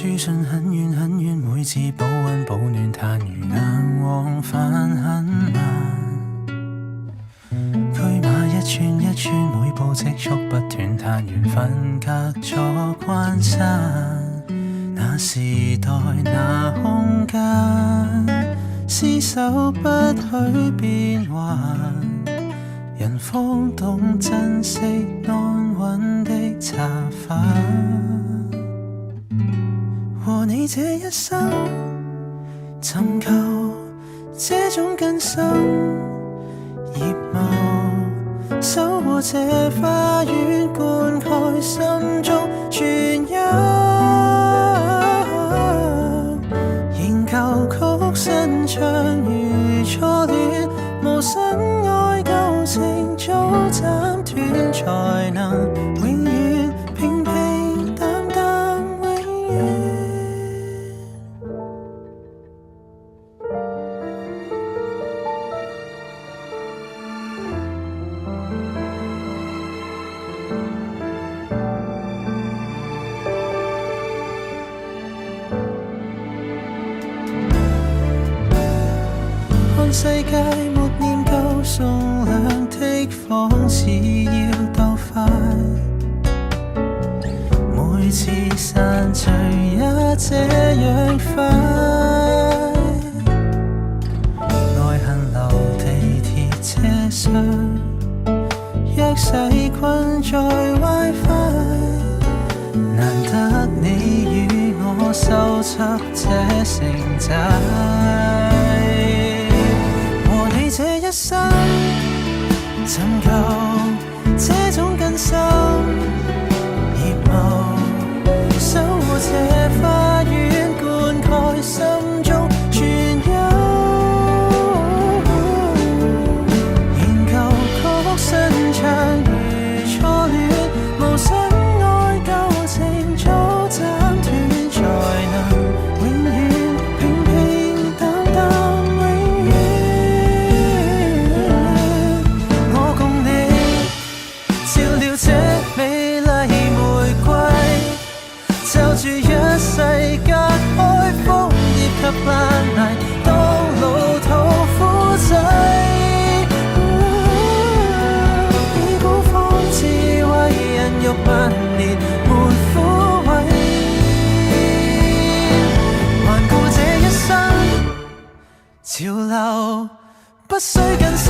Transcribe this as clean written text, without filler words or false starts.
書信很遠很遠，每次保溫保暖，但如眼往返很慢。驅馬一圈一圈，每步積蓄不斷，但緣分隔咗關山。那時代那空間，廝守不許變幻，人方懂珍惜安穩的茶飯。和你這一生尋求這種根深葉茂，守護這花園，灌溉心中傳音。仍舊曲新唱如初戀，無心愛舊情早斬斷，才能永遠平平淡淡永遠。世界沒念舊送兩的仿似要鬥快，每次散聚也這樣快。愛恨留地鐵車廂，若細困在 WiFi， 難得你與我收葺這城寨。這一生尋求這種根深葉茂，守護這花園，灌溉心中傳音。仍舊曲新唱如初戀，無心愛舊情早斬斷，才能永遠平平淡淡。美麗玫瑰就住一世隔開楓葉及爛泥，當老土夫仔。以古方智慧，人欲萬年沒枯萎，環顧這一生潮流不需更新。